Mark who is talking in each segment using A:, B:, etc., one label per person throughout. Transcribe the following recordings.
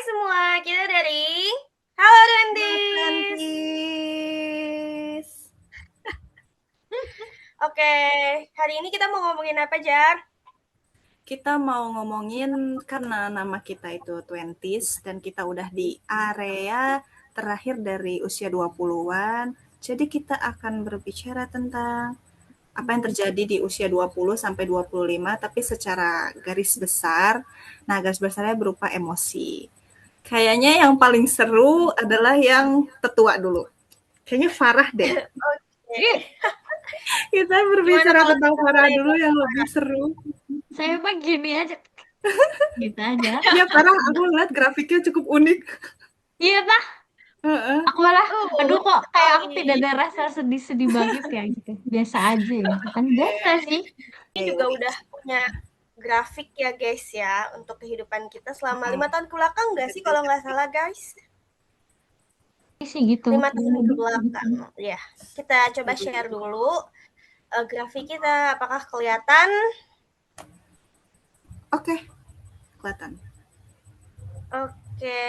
A: semua, kita dari Halo Dentis.
B: Atlantis.
A: Oke, hari ini kita mau ngomongin apa, Jar?
B: Kita mau ngomongin karena nama kita itu Twenties dan kita udah di area terakhir dari usia 20-an. Jadi kita akan berbicara tentang apa yang terjadi di usia 20 sampai 25 tapi secara garis besar. Nah, garis besarnya berupa emosi. Kayaknya yang paling seru adalah yang tetua dulu. Kayaknya Farah deh.
A: Oke,
B: Kita
A: gimana
B: berbicara
A: kalau
B: tentang
A: kita
B: Farah
A: mulai
B: dulu
A: dari
B: yang lebih
A: Farah?
B: seru.
C: Saya mah gini aja, gitu aja.
B: Ya, Farah, aku lihat grafiknya cukup unik.
C: Iya tah,
B: Heeh.
C: aku malah, aduh kok kayak aku tidak
A: Sekali.
C: ada rasa sedih-sedih banget ya gitu. Biasa aja ya, kan biasa sih.
A: Ini juga udah punya grafik ya, guys ya, untuk kehidupan kita selama 5 tahun ke belakang nggak sih, kalau nggak salah, guys?
C: Ini sih gitu.
A: 5 tahun ke belakang, ya. Kita coba share dulu grafik kita, apakah kelihatan?
B: Oke, kelihatan.
A: Oke,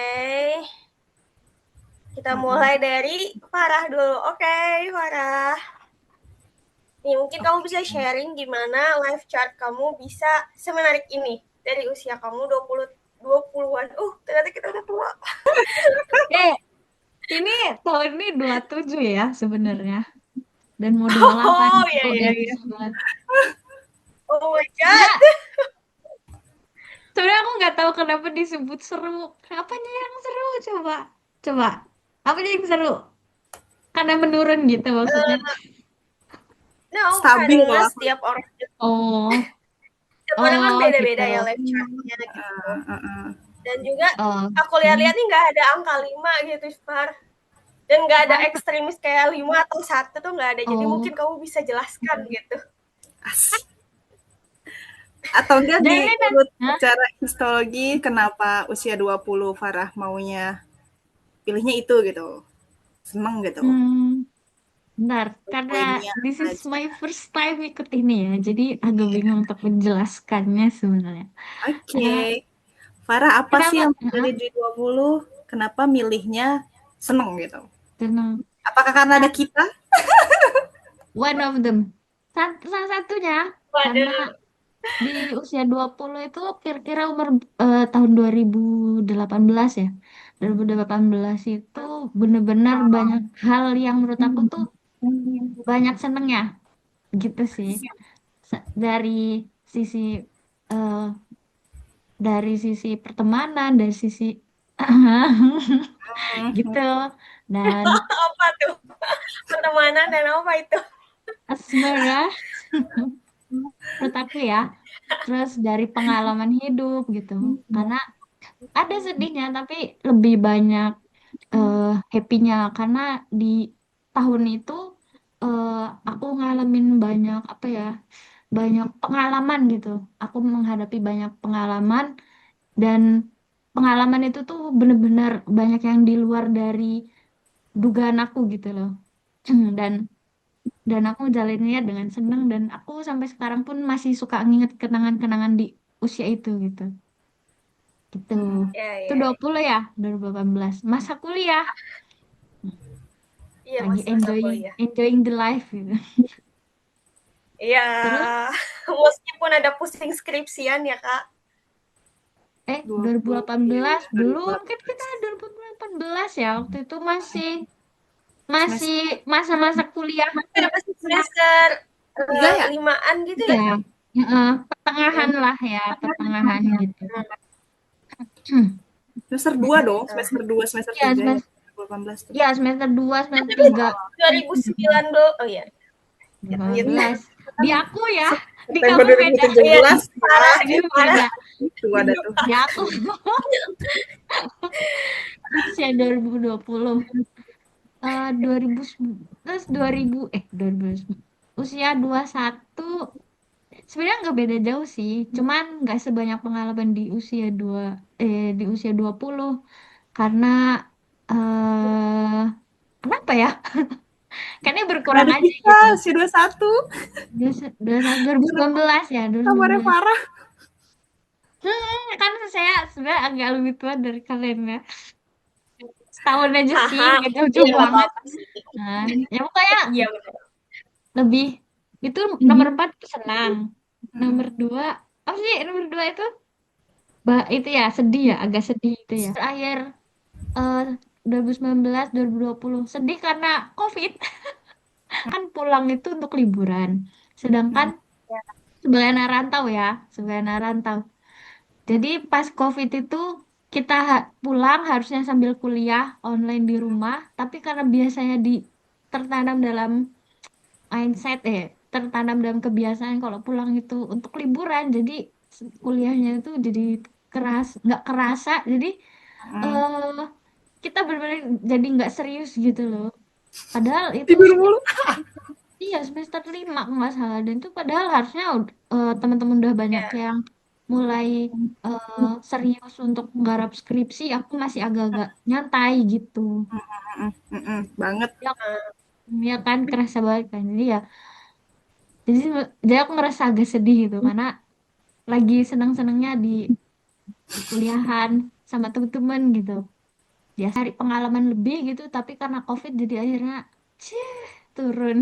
A: kita mulai dari Farah dulu. Oke, Farah. Nih, mungkin kamu bisa sharing gimana life chart kamu bisa semenarik ini dari usia kamu 20-an. Ternyata kita udah tua.
C: Eh, ini tahun ini 27 ya sebenarnya. Dan mau 28
A: Oh,
C: itu
A: iya, iya,
C: dari
A: iya.
C: sebulan.
A: Oh my God.
C: Sebenarnya, sebenarnya aku nggak tahu kenapa disebut seru. Apanya yang seru? Coba, coba. Apanya yang seru? Karena menurun gitu maksudnya.
A: Uh, no,
B: Stabil
A: karena
B: kalau aku.
C: Oh,
A: setiap orang kan
C: oh gitu.
A: beda-beda ya life chartnya gitu. Dan juga
C: Oh,
A: aku lihat-lihat nih nggak ada angka 5 gitu, Far. Dan nggak ada ekstremis kayak 5 atau 1 tuh nggak ada. Jadi
C: oh.
A: mungkin kamu bisa jelaskan gitu.
B: Asik. Atau enggak
C: Jadi
B: diurut
C: Hah?
B: secara histologi kenapa usia 20 Farah maunya pilihnya itu gitu. Seneng gitu.
C: Hmm, bentar, karena
B: Poinnya
C: this is
B: aja.
C: my first time ikut ini ya, jadi agak
B: Iya.
C: bingung untuk menjelaskannya sebenarnya.
B: Oke.
C: Eh,
B: Farah apa sih
C: kenapa?
B: yang terjadi di 20? Kenapa milihnya seneng gitu?
C: Karena
B: Apakah karena ada kita?
C: one of them. Salah satunya karena
A: Waduh.
C: di usia 20 itu kira-kira umur tahun 2018 ya. 2018 itu benar-benar banyak hal yang menurut aku tuh banyak senengnya gitu sih. Dari sisi eh, dari sisi pertemanan, dari sisi gitu, dan
A: Apa tuh? Pertemanan dan apa itu?
C: asmara menurut aku ya. Terus dari pengalaman hidup gitu, karena ada sedihnya tapi lebih banyak eh, happy-nya karena di tahun itu eh, aku ngalamin banyak apa ya, banyak pengalaman gitu. Aku menghadapi banyak pengalaman dan pengalaman itu tuh bener-bener banyak yang di luar dari dugaan aku gitu loh. Dan aku jalaninnya dengan seneng dan aku sampai sekarang pun masih suka nginget kenangan-kenangan di usia itu gitu. Gitu.
A: Ya,
C: Itu
A: ya.
C: 20 ya, 2018. Masa kuliah
A: Iya,
C: lagi
A: masih masa
C: enjoying
A: kuliah.
C: enjoying the life gitu.
A: Iya,
C: Terus
A: meskipun ada pusing skripsian ya, Kak.
B: 20, iya,
C: 2018 belum, kan kita
B: 2018.
C: 2018 ya, waktu itu masih
B: Semester
C: masih masa-masa kuliah.
A: Ada masih semester
B: 3 ya?
A: limaan gitu
C: Ya,
A: ya?
C: pertengahan lah ya, pertengahan gitu.
B: Semester 2 dong, semester 2 semester
C: Ya,
B: 3 ya.
C: semester
B: 2018 tuh.
C: ya semester 2 semester
A: Tapi
C: 3
A: 2019, oh iya, lanjut.
C: 2018. Di aku ya, di
B: September
C: kamu beda.
A: 2017
B: 2017 ya.
A: parah
C: Di
A: nih,
C: kamu
A: parah.
C: beda.
B: Itu ada tuh.
C: Di aku usia 2020. 2000 terus 2000 usia 21 sebenarnya nggak beda jauh sih, cuman nggak sebanyak pengalaman di usia di usia 20 karena eh kenapa ya? Kayaknya
B: Karena
C: berkurang
B: ada
C: aja
B: kita
C: gitu.
B: usia 21.
C: 2019 ya,
B: Kabarnya
C: 2019.
B: parah.
C: Kan saya sebenarnya agak lebih tua dari kalian ya. Setahun aja sih,
A: Haha,
C: nggak
A: iya
C: jauh-jauh
A: nggak
C: banget.
A: apa-apa sih.
C: Nah, ya pokoknya
A: Iya benar.
C: lebih itu nomor 4 itu senang. Nomor 2 apa sih nomor 2 itu? Itu ya sedih ya, agak sedih itu ya. Terakhir eh 2019, 2020 sedih karena COVID. Kan pulang itu untuk liburan. Sedangkan
A: Ya.
C: sebagai anak rantau ya, sebagai anak rantau. Jadi pas COVID itu kita pulang harusnya sambil kuliah online di rumah, tapi karena biasanya tertanam dalam mindset tertanam dalam kebiasaan kalau pulang itu untuk liburan, jadi kuliahnya itu jadi nggak kerasa, jadi eh kita benar-benar jadi nggak serius gitu loh. Padahal itu
B: Tidur mulu.
C: iya semester 5 nggak salah dan itu padahal harusnya teman-teman udah banyak
A: Ya.
C: yang mulai serius untuk nggarap skripsi, aku masih agak-agak nyantai gitu.
B: Banget.
C: Ya, ya kan kerasa banget kan. Jadi jadi aku ngerasa agak sedih gitu karena lagi senang-senangnya di kuliahan sama teman-teman gitu. Ya cari pengalaman lebih gitu tapi karena COVID jadi akhirnya cih, turun.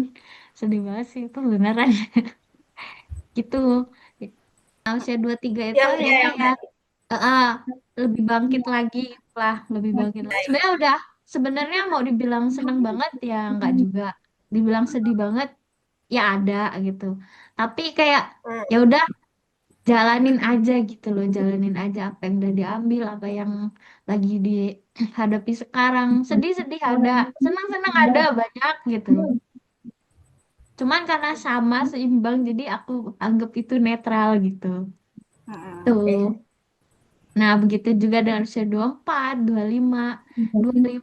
C: Sedih banget sih itu beneran gitu. Nah, usia 23 itu
A: Yang
C: akhirnya
A: yang
C: ya
A: tadi.
C: eh, eh, lebih bangkit lagi gitu lah, lebih bangkit lagi. Sebenarnya mau dibilang seneng banget ya nggak juga. Dibilang sedih banget ya ada gitu. Tapi kayak
A: Hmm.
C: ya udah jalanin aja gitu loh, jalanin aja apa yang udah diambil, apa yang lagi dihadapi sekarang. Sedih-sedih ada, senang-senang ada banyak gitu. Cuman karena sama seimbang jadi aku anggap itu netral gitu. Tuh. Nah, begitu juga dengan usia 24, 25, 25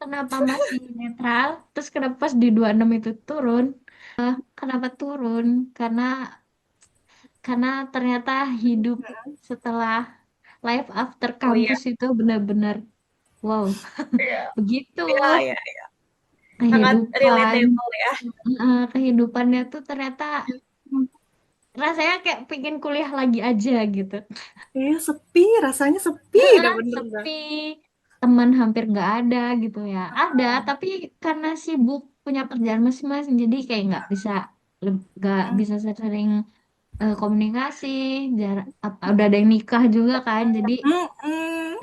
C: kenapa masih netral? Terus kenapa pas di 26 itu turun? Kenapa turun? Karena ternyata hidup setelah life after
A: Oh iya.
C: campus itu benar-benar wow,
A: Iya.
C: begitu.
A: Iya, iya. Sangat
C: Kehidupan,
A: relatable ya.
C: kehidupannya tuh ternyata rasanya kayak pengen kuliah lagi aja gitu.
B: Iya, sepi, rasanya sepi,
C: Heeh,
B: dah bener dah.
C: sepi, teman hampir nggak ada gitu ya. Ada, tapi karena sibuk punya kerjaan masing-masing, jadi kayak nggak bisa sering komunikasi. Udah ada yang nikah juga kan,
B: Mm-mm.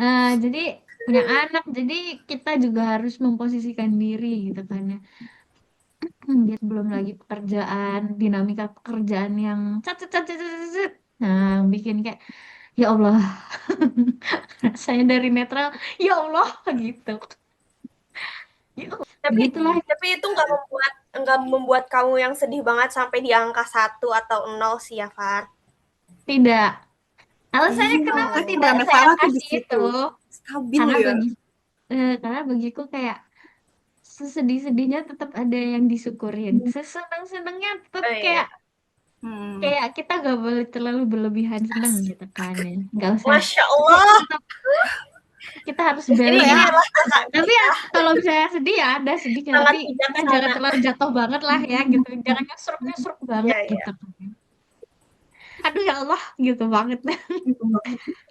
C: jadi punya anak, jadi kita juga harus memposisikan diri gitu kan ya. Dia belum lagi pekerjaan, dinamika pekerjaan yang cat cat cat cat, cat, cat. Nah, bikin kayak ya Allah, saya dari netral, ya Allah gitu. Ya Allah,
A: Tapi
C: begitulah.
A: itu nggak membuat kamu yang sedih banget sampai di angka 1 atau 0 sih ya, Far.
C: Tidak. Alasannya
B: Iya,
C: kenapa
B: makanya
C: tidak
B: karena
C: saya
B: Farah tuh di
C: kasih itu?
B: situ. Stabil
C: Karena
B: ya.
C: karena bagiku kayak sesedih-sedihnya tetap ada yang disyukurin. Sesenang-senangnya tetap
A: Oh
C: kayak
A: iya.
B: Hmm.
C: kayak kita gak boleh terlalu berlebihan seneng gitu kan ya. Nggak usah.
A: Masya
C: Tetap,
A: Allah.
C: tetap kita harus
A: Ini
C: balance.
A: adalah kakak
C: Tapi ya
A: kita.
C: kalau misalnya sedih ya ada sedihnya.
A: Sangat
C: Tapi kita jangan
A: bijaksana.
C: terlalu jatuh banget lah ya gitu. Jangan nyusruk-nyusruk banget
A: Iya, iya.
C: gitu kan. Aduh ya Allah gitu banget.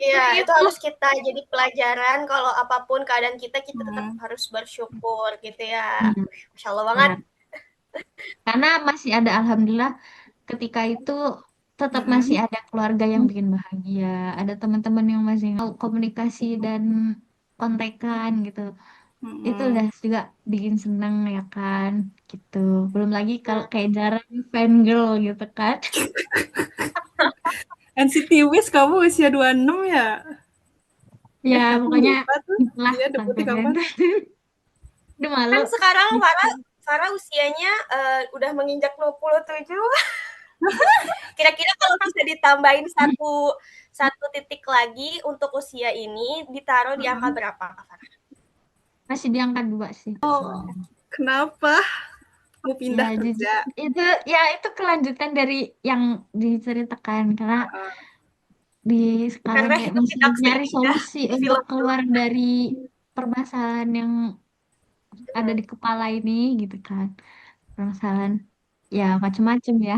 A: Iya,
C: Tapi
A: itu
C: itu
A: harus kita jadi pelajaran kalau apapun keadaan kita, kita tetap
B: Hmm.
A: harus bersyukur gitu ya.
C: hmm,
A: Masya Allah banget.
C: benar. Karena masih ada alhamdulillah ketika itu tetap masih
B: Mm-mm.
C: ada keluarga yang bikin bahagia, ada teman-teman yang masih mau komunikasi dan kontekan gitu. Itu
B: Mm-mm.
C: udah juga bikin seneng ya kan, gitu. Belum lagi kalau
A: Hmm.
C: kayak jarang fangirl gitu kan.
B: NCT Wish kamu usia 26 ya?
C: Ya
B: Aku
C: pokoknya
B: lupa tuh.
C: itulah
B: Dia
C: sampai
B: debutnya kapan?
C: udah
A: Kan
C: malu.
A: sekarang Farah usianya udah menginjak 27. Kira-kira kalau bisa ditambahin satu satu titik lagi untuk usia ini, ditaruh di angka
B: Mm-mm.
A: berapa, Kak Farah?
C: Masih diangkat 2 sih
B: Oh,
C: sebenarnya.
B: kenapa? Mau
C: Ya
B: pindah
C: jujur
B: kerja?
C: itu itu kelanjutan dari yang diceritakan karena di sekarang
A: Karena
C: kayak
A: hidup
C: masih
A: tidak
C: nyari
A: seindah
C: solusi
A: di
C: untuk
A: film-film.
C: keluar dari permasalahan yang ada di kepala ini gitu kan. Permasalahan ya macem-macem ya.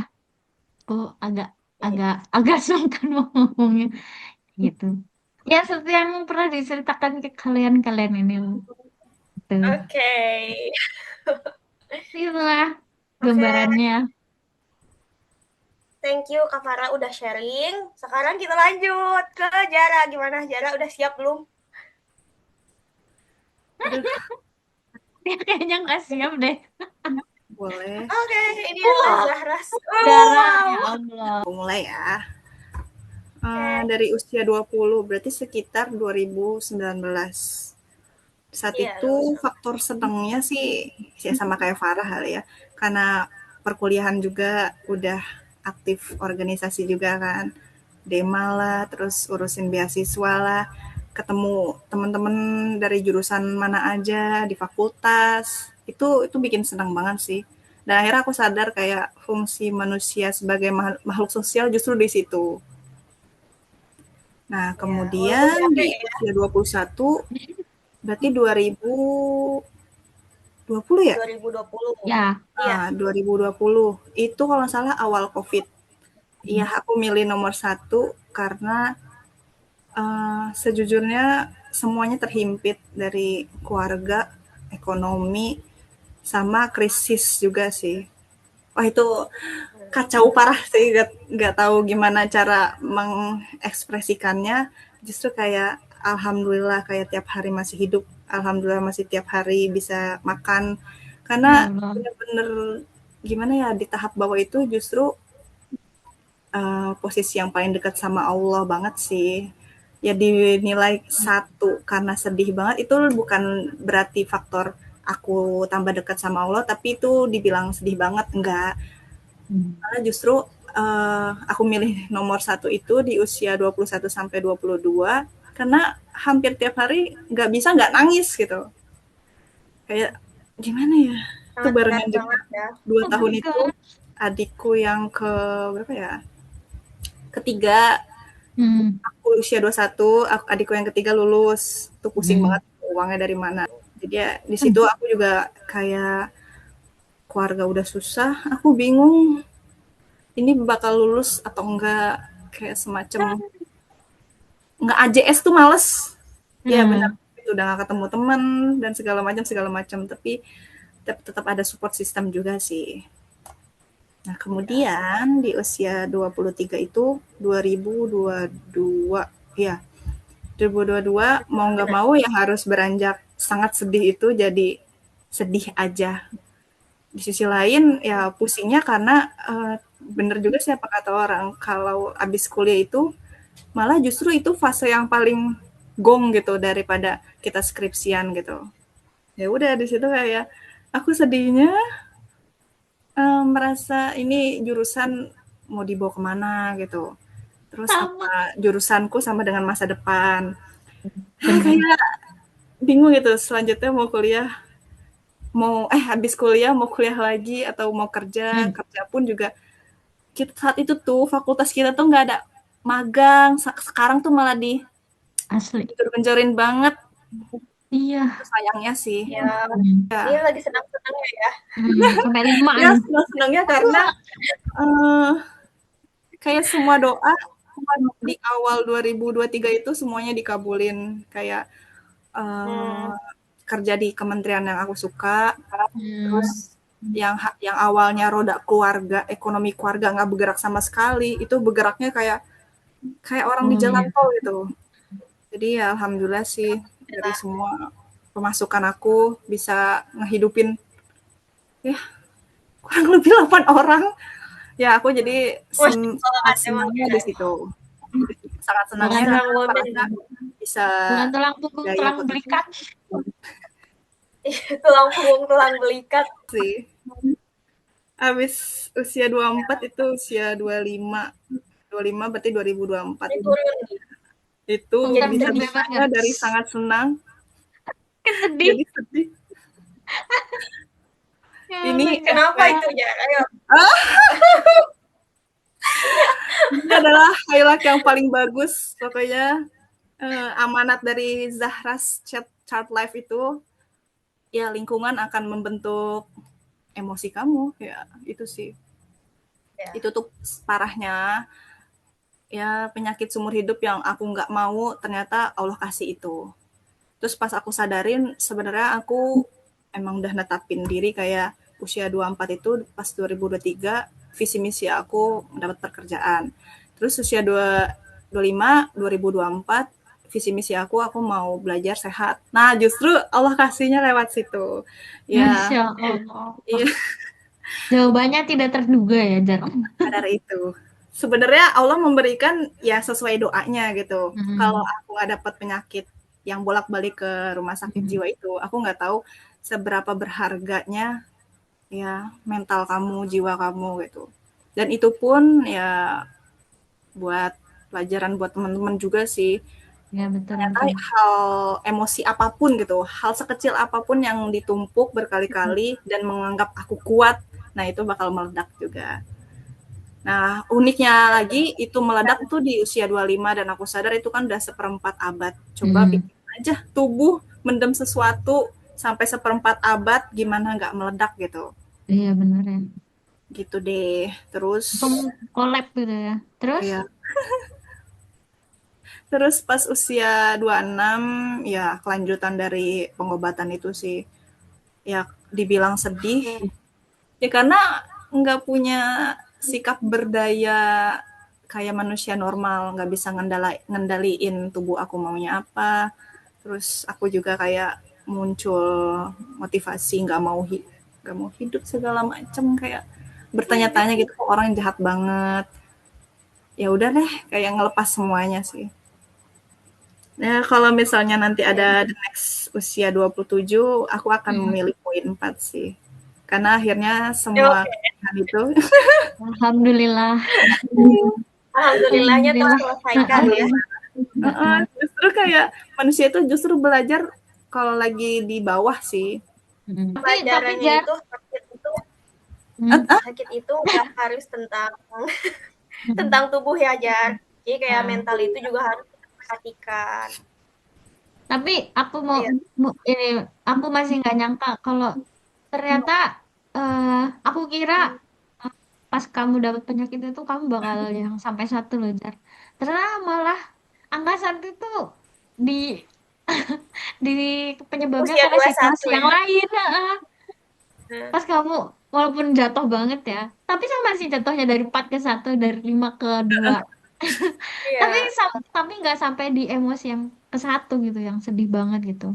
C: Aku agak
A: Iya.
C: agak agak sungkan mau ngomongnya. gitu. Ya seperti yang pernah diceritakan ke kalian ini loh. Tuh.
A: Oke.
C: Itulah
A: Oke.
C: gambarannya.
A: Thank you Kak Farah udah sharing. Sekarang kita lanjut ke Jara. Gimana Jara, udah siap belum?
B: Aduh,
C: Dia kayaknya nggak siap deh.
B: boleh.
A: Oke, ini adalah Zahras. Oh,
C: Darah,
A: wow.
C: ya Allah.
B: Aku mulai ya.
A: Oke.
B: Dari usia 20, berarti sekitar 2019. Saat
A: Iya,
B: itu faktor senangnya sih ya sama kayak Farah kali ya. Karena perkuliahan juga udah aktif organisasi juga kan. Dema lah, terus urusin beasiswa lah. Ketemu teman-teman dari jurusan mana aja di fakultas. Itu bikin senang banget sih. Dan akhirnya aku sadar kayak fungsi manusia sebagai makhluk sosial justru di situ. Nah,
A: ya, walaupun
B: kemudian
A: capek
B: di
A: ya.
B: usia 21, berarti 2020 ya?
A: 2020.
C: Ya.
A: Iya.
B: 2020. Itu kalau nggak salah awal COVID. Iya, aku milih nomor satu karena sejujurnya semuanya terhimpit dari keluarga, ekonomi, sama krisis juga sih. Wah itu kacau parah sih, nggak tahu gimana cara mengekspresikannya. Justru kayak alhamdulillah kayak tiap hari masih hidup, alhamdulillah masih tiap hari bisa makan.
C: Ya
B: Karena
C: Allah.
B: bener-bener gimana ya di tahap bawah itu justru posisi yang paling dekat sama Allah banget sih. Ya dinilai satu karena sedih banget itu bukan berarti faktor aku tambah dekat sama Allah, tapi itu dibilang sedih banget enggak. Karena justru aku milih nomor satu itu di usia 21 sampai 22 karena hampir tiap hari nggak bisa nggak nangis gitu. Kayak gimana ya? Itu
A: Sangat berat
B: barengan juga
A: banget ya.
B: 2 tahun
C: Oh my
B: itu
C: God.
B: adikku yang ke berapa ya? Ketiga,
C: Hmm.
B: aku usia 21, adikku yang ketiga lulus. Tuh pusing
C: Hmm.
B: banget uangnya dari mana. Jadi ya di situ aku juga kayak keluarga udah susah, aku bingung ini bakal lulus atau enggak, kayak semacam nggak AJS tuh males. Ya benar,
C: Nah,
B: itu udah nggak ketemu teman dan segala macam, tapi tetap ada support system juga sih. Nah, kemudian di usia 23 itu 2022 ya. 2022 mau nggak
A: Benar.
B: mau ya harus beranjak sangat sedih itu jadi sedih aja. Di sisi lain ya pusingnya karena bener juga sih apa kata orang kalau abis kuliah itu malah justru itu fase yang paling gong gitu daripada kita skripsian gitu. Ya udah di situ kayak aku sedihnya merasa ini jurusan mau dibawa kemana gitu. Terus
C: sama.
B: apa jurusanku sama dengan masa depan.
C: Bener.
B: Kayak bingung gitu selanjutnya mau kuliah habis kuliah mau kuliah lagi atau mau kerja
C: Hmm.
B: kerja pun juga kita saat itu tuh fakultas kita tuh nggak ada magang sekarang tuh malah
C: Asli.
B: digencorin banget
C: Iya.
B: sayangnya sih
A: Ya,
C: Hmm.
A: ini
B: ya
A: lagi senang-senangnya ya.
C: Sampai 5
B: ya
C: nih.
B: senang-senangnya karena uh, kayak semua doa di awal 2023 itu semuanya dikabulin kayak
A: Hmm.
B: uh, kerja di kementerian yang aku suka.
C: Hmm.
B: Terus yang awalnya roda keluarga, ekonomi keluarga nggak bergerak sama sekali, itu bergeraknya kayak kayak orang di
C: Oh
B: jalan
C: ya.
B: tol gitu. Jadi ya alhamdulillah sih dari semua pemasukan aku bisa ngehidupin ya kurang lebih 8 orang. Ya aku jadi
A: Masya
B: sangat
A: Allah, emang
B: senangnya
A: ya.
B: di situ. Sangat
C: Bukan
B: senangnya
A: Senang
B: karena
A: banget
B: merasa
A: ini.
B: bisa
C: bukan tulang punggung,
B: daya
C: tulang
B: buat aku
C: belikat.
A: Tulang punggung, tulang belikat.
B: sih. Habis usia 24 itu usia 25 berarti 2024.
A: Ini turun nih.
B: Itu
C: Bukan
A: Jadi sedih.
C: berdebat
B: bisa-bisanya
C: nggak?
B: dari sangat senang
C: Sedih.
B: jadi sedih.
C: Ya
B: Ini
C: Allah,
A: Kenapa
B: efek
A: itu ya? Ayo.
B: ini adalah highlight yang paling bagus pokoknya amanat dari Zahras Chart Life itu ya lingkungan akan membentuk emosi kamu ya itu sih
A: Ya.
B: itu tuh parahnya ya penyakit seumur hidup yang aku nggak mau, ternyata Allah kasih itu. Terus pas aku sadarin sebenarnya aku emang udah netapin diri kayak usia 24 itu pas 2023 visi misi aku mendapat pekerjaan. Terus usia 25 2024 visi misi aku mau belajar sehat. Nah, justru Allah kasihnya lewat situ. Ya,
C: Masya Allah.
B: iya,
C: Jawabannya tidak terduga ya, Jar.
B: sadar itu. Sebenarnya Allah memberikan ya sesuai doanya gitu. Kalau
C: Hmm.
B: aku nggak dapat penyakit yang bolak-balik ke rumah sakit
C: Hmm.
B: jiwa itu, aku nggak tahu seberapa berharganya ya mental kamu, jiwa kamu gitu. Dan itu pun ya buat pelajaran buat teman-teman juga sih.
C: Ya, betul,
B: Ternyata
C: betul.
B: hal emosi apapun gitu, hal sekecil apapun yang ditumpuk berkali-kali dan menganggap aku kuat, nah itu bakal meledak juga. Nah, uniknya lagi itu meledak tuh di usia 25 dan aku sadar itu kan udah seperempat abad. Coba
C: Hmm.
B: bikin aja tubuh mendem sesuatu sampai seperempat abad gimana nggak meledak gitu.
C: Iya, benar ya.
B: Gitu deh. Terus
C: Langsung collab gitu ya. Terus?
B: ya, terus pas usia 26 ya kelanjutan dari pengobatan itu sih. Ya dibilang sedih ya karena nggak punya sikap berdaya kayak manusia normal, nggak bisa ngendaliin tubuh aku maunya apa. Terus aku juga kayak muncul motivasi nggak mau hidup segala macem kayak bertanya-tanya gitu kok orang jahat banget. Ya udah deh kayak ngelepas semuanya sih. Nah, kalau misalnya nanti
A: Iya.
B: ada the next usia 27, aku akan
C: Hmm.
B: memilih poin 4 sih. Karena akhirnya semua
A: Oke.
B: kesalahan itu
C: Alhamdulillah.
A: Alhamdulillahnya
C: Alhamdulillah.
A: terselesaikan ya.
B: justru kayak manusia itu justru belajar kalau lagi di bawah sih.
C: Tapi
A: Pelajarannya
C: Jar,
A: itu
C: hmm,
A: sakit itu nggak harus tentang tentang tubuh ya, Jar. Jadi kayak
C: ya.
A: mental itu juga harus diperhatikan.
C: Tapi aku
A: Iya.
C: ini aku masih nggak nyangka kalau ternyata eh, aku kira pas kamu dapat penyakit itu kamu bakal yang sampai satu loh, Jar. Ternyata malah angka satu itu di di penyebabnya
A: Usia
C: karena
A: dua puluh
C: situasi
A: satu
C: yang
A: ya.
C: lain.
A: Nah,
C: Pas kamu walaupun jatuh banget ya, tapi sama sih jatuhnya dari 4 ke satu, dari 5 ke 2. Tapi
A: iya.
C: tapi nggak sampai di emosi yang ke satu gitu, yang sedih banget gitu.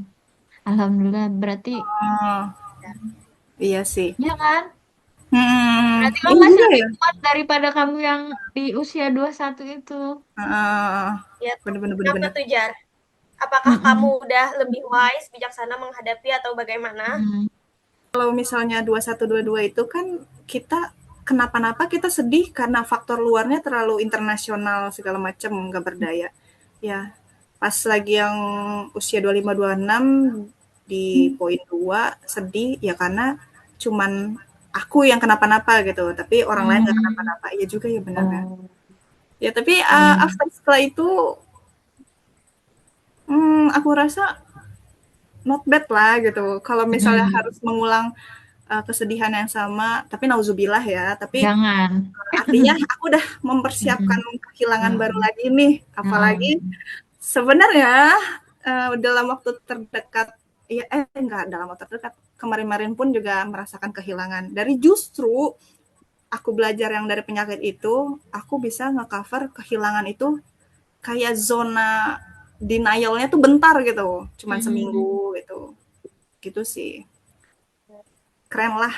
C: Alhamdulillah, berarti
B: Oh, iya sih.
C: ya kan? Berarti kamu
B: Iya
C: masih
B: juga
C: lebih
B: ya.
C: kuat daripada kamu yang di usia 21 itu.
B: Heeh.
A: Ya,
B: Bener bener bener
A: kenapa
B: bener.
A: tuh, Jar? Apakah kamu
C: Mm-mm.
A: udah lebih wise, bijaksana menghadapi atau bagaimana?
C: Mm.
B: Kalau misalnya 2122 itu kan kita kenapa-napa kita sedih karena faktor luarnya terlalu internasional segala macam nggak berdaya. Ya, pas lagi yang usia 25 26 di poin 2 sedih ya karena cuman aku yang kenapa-napa gitu, tapi orang lain nggak
C: Hmm.
B: kenapa-napa. Iya juga ya benar ya.
C: Oh,
B: Ya tapi
C: iya.
B: after setelah itu aku rasa not bad lah gitu. Kalau misalnya
C: Mm.
B: harus mengulang kesedihan yang sama, tapi nauzubillah ya. Tapi
C: Jangan.
B: artinya aku udah mempersiapkan
C: Mm-mm.
B: kehilangan baru
C: Mm-mm.
B: lagi nih.
C: Mm-mm.
B: Apalagi sebenarnya dalam waktu terdekat, ya enggak dalam waktu terdekat, kemarin-kemarin pun juga merasakan kehilangan. Dari justru aku belajar yang dari penyakit itu, aku bisa nge-cover kehilangan itu kayak zona denial-nya tuh bentar gitu, cuman
C: Mm.
B: seminggu gitu. Gitu sih. Keren lah.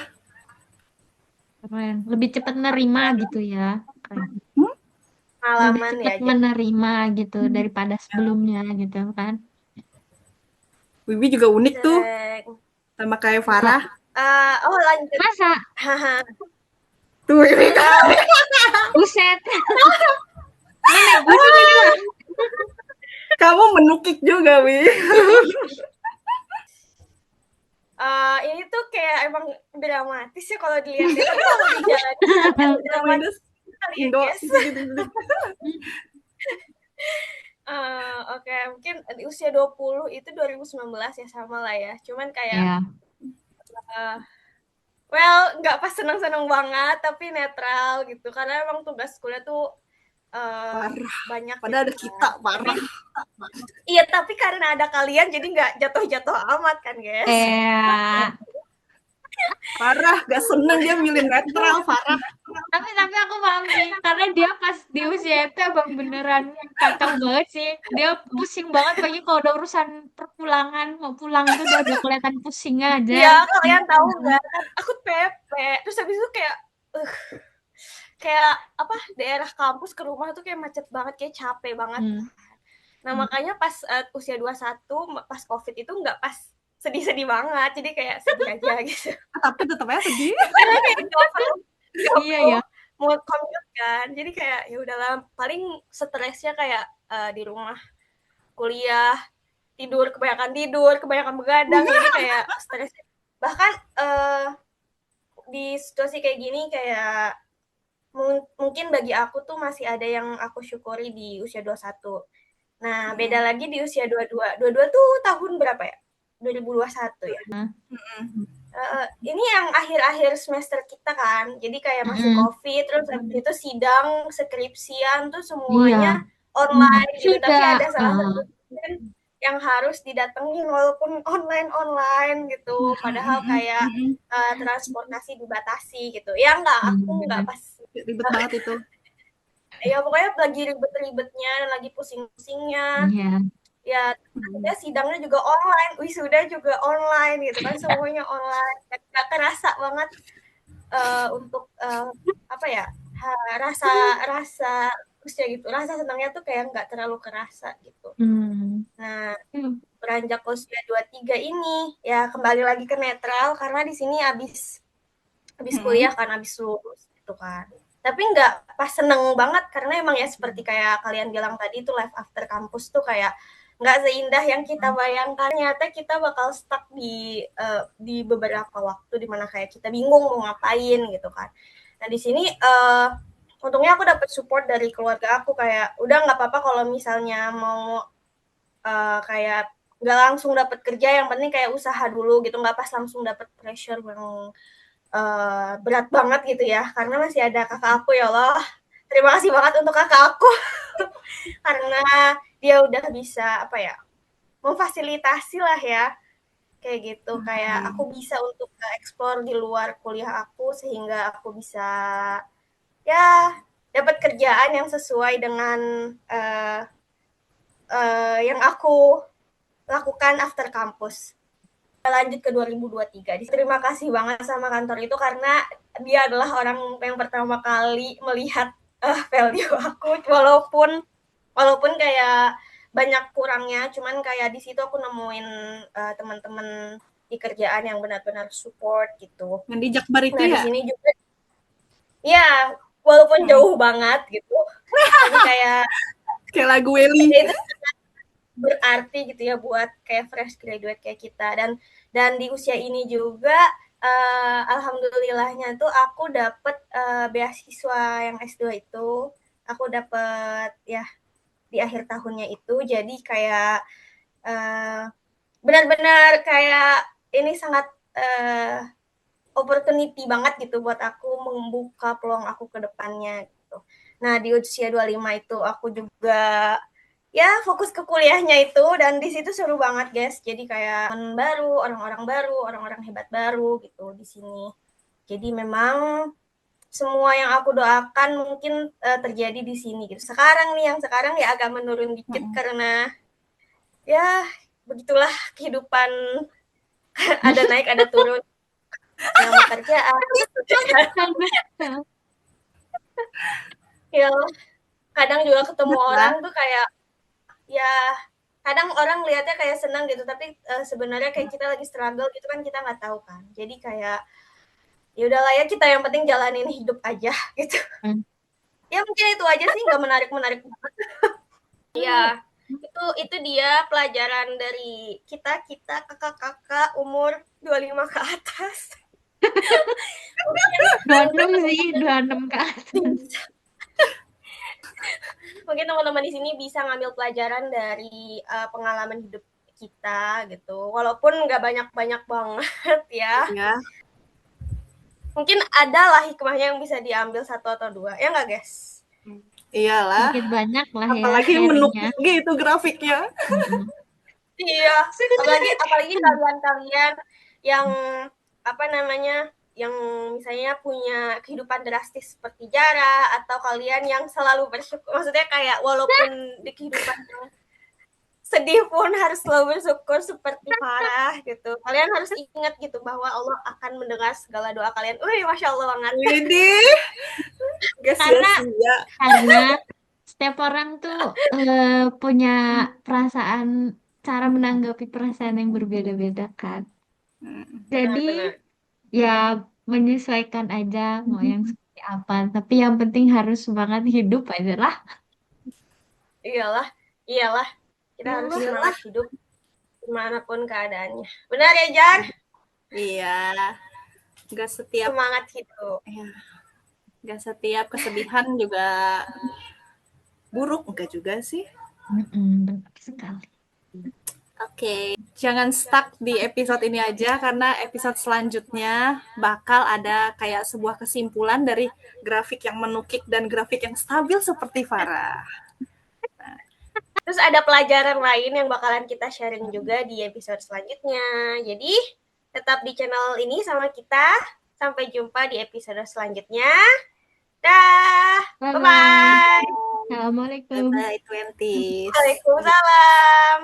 C: Keren. Lebih cepat nerima gitu ya. Keren.
B: Hmm?
C: Lebih
A: Pengalaman
C: cepat
A: ya, Jar.
C: menerima gitu daripada sebelumnya gitu kan.
B: Wiwi juga unik tuh,
A: Sering.
B: sama kayak
C: Sa-
B: Farah.
A: Oh, lanjut.
C: Masa?
A: Haha.
B: Tuh Wiwi kan.
A: Well,
C: Buset. Ini gosip ini mah.
B: Kamu menukik juga, Wi.
A: ini tuh kayak emang dramatis ya kalau dilihat ya, tapi kalau dijalanin dramatis
B: Minus
A: kali ya,
B: Indo.
A: guys.
B: Gitu.
A: Oke, mungkin di usia 20 itu 2019 ya, sama lah ya. Cuman kayak,
C: Ya.
A: uh, well, nggak pas seneng-seneng banget, tapi netral gitu. Karena emang tugas kuliah tuh
B: Parah.
A: banyak.
B: Padahal ada kita, parah.
A: Iya, tapi karena ada kalian jadi nggak jatuh-jatuh amat kan, guys.
B: Parah, gak seneng dia milih netral, parah.
C: Tapi aku paham sih, karena dia pas di usia itu emang beneran kacau banget sih. Dia pusing banget, pagi kalau udah urusan perpulangan, mau pulang itu dia udah kelihatan pusing aja.
A: Iya, kalian tahu nggak? Aku pepe, terus habis itu kayak apa? Daerah kampus ke rumah tuh kayak macet banget, kayak capek banget. Nah makanya pas usia 21 pas COVID itu nggak pas sedih-sedih banget, jadi kayak sedih aja gitu.
B: Tapi tetap aja sedih.
A: Karena kayak
C: Iya ya.
A: mau commute kan, jadi kayak ya udahlah, paling stresnya kayak di rumah kuliah kebanyakan begadang, jadi kayak stresnya bahkan di situasi kayak gini kayak mungkin bagi aku tuh masih ada yang aku syukuri di usia 21. Nah, beda lagi di usia 22. 22 tuh tahun berapa ya? 2021 ya. Ini yang akhir-akhir semester kita kan. Jadi kayak masih COVID, terus habis itu sidang, skripsian tuh semuanya online gitu. Tapi ada salah satu yang harus didatengin walaupun online gitu. Padahal kayak transportasi dibatasi gitu. Ya aku nggak pas.
B: Ribet banget itu.
A: Ya pokoknya lagi ribet-ribetnya dan lagi pusing-pusingnya. Ya sidangnya juga online, wisuda juga online gitu kan, semuanya online. Gak kerasa banget untuk apa ya, rasa usia gitu, rasa senangnya tuh kayak nggak terlalu kerasa gitu. Nah, beranjak usia 23 ini ya kembali lagi ke netral karena di sini abis kuliah kan, abis lulus gitu kan. Tapi nggak pas seneng banget karena emang ya seperti kayak kalian bilang tadi tuh, life after kampus tuh kayak nggak seindah yang kita bayangkan. Ternyata kita bakal stuck di beberapa waktu dimana kayak kita bingung mau ngapain gitu kan. Nah di sini untungnya aku dapat support dari keluarga aku, kayak udah nggak apa-apa kalau misalnya mau kayak nggak langsung dapat kerja, yang penting kayak usaha dulu gitu, nggak pas langsung dapat pressure yang berat banget gitu ya, karena masih ada kakak aku. Ya Allah, terima kasih banget untuk kakak aku karena dia udah bisa apa ya, memfasilitasi lah ya kayak gitu, kayak aku bisa untuk explore di luar kuliah aku sehingga aku bisa ya dapat kerjaan yang sesuai dengan yang aku lakukan after kampus. Lanjut ke 2023. Terima kasih banget sama kantor itu karena dia adalah orang yang pertama kali melihat value aku, walaupun kayak banyak kurangnya, cuman kayak di situ aku nemuin teman-teman di kerjaan yang benar-benar support gitu.
B: Yang di Jakbar itu
A: nah,
B: ya?
A: Di sini juga ya, walaupun jauh banget gitu. Tapi kayak
B: lagu Welly.
A: Itu berarti gitu ya buat kayak fresh graduate kayak kita. Dan di usia ini juga alhamdulillahnya tuh aku dapet beasiswa yang S2 itu. Aku dapet ya di akhir tahunnya itu. Jadi kayak benar-benar kayak ini sangat opportunity banget gitu buat aku, membuka peluang aku ke depannya gitu. Nah, di usia 25 itu aku juga ya fokus ke kuliahnya itu, dan di situ seru banget guys. Jadi kayak teman baru, orang-orang hebat baru gitu di sini. Jadi memang semua yang aku doakan mungkin terjadi di sini gitu. Yang sekarang ya agak menurun dikit karena ya begitulah kehidupan, ada naik ada turun. Nama kerjaan. Ya, kadang juga ketemu orang tuh kayak ya kadang orang lihatnya kayak senang gitu, tapi sebenarnya kayak kita lagi struggle gitu kan, kita nggak tahu kan. Jadi kayak ya udahlah ya, kita yang penting jalanin hidup aja gitu. Ya mungkin itu aja sih, nggak menarik banget. Ya itu dia pelajaran dari kita kakak-kakak umur 25 ke atas.
C: 26 sih, 26 ke atas.
A: Mungkin teman-teman di sini bisa ngambil pelajaran dari pengalaman hidup kita gitu, walaupun nggak banyak-banyak banget ya. Mungkin ada lah hikmahnya yang bisa diambil 1 atau 2, ya nggak guys?
B: Iyalah,
C: Sedikit banyak lah ya
B: apalagi
C: sharingnya.
B: menukik gitu grafiknya.
C: Mm-mm.
A: Iya, apalagi kalian-kalian yang apa namanya, yang misalnya punya kehidupan drastis seperti Jara, atau kalian yang selalu bersyukur, maksudnya kayak walaupun di kehidupan yang sedih pun harus selalu bersyukur seperti Farah gitu. Kalian harus ingat gitu bahwa Allah akan mendengar segala doa kalian. Wih, masya Allah banget.
B: Widih, gak
C: Karena
B: sia-sia.
C: karena setiap orang tuh punya perasaan, cara menanggapi perasaan yang berbeda-beda kan. Jadi
A: Benar-benar.
C: ya menyesuaikan aja mau yang seperti apa. Tapi yang penting harus semangat hidup aja lah.
A: Iyalah, iyalah. Kita harus
C: Iyalah.
A: semangat hidup dimanapun keadaannya. Benar ya, Jar?
B: Iya, gak setiap
A: Semangat hidup.
B: ya, gak setiap kesedihan juga buruk, enggak juga sih.
C: Benar sekali.
B: Oke, jangan stuck di episode ini aja karena episode selanjutnya bakal ada kayak sebuah kesimpulan dari grafik yang menukik dan grafik yang stabil seperti Farah.
A: Terus ada pelajaran lain yang bakalan kita sharing juga di episode selanjutnya. Jadi, tetap di channel ini sama kita. Sampai jumpa di episode selanjutnya. Dah.
C: Bye bye.
A: Bye-bye.
C: Assalamualaikum.
B: Bye-bye, 20s.
A: Waalaikumsalam.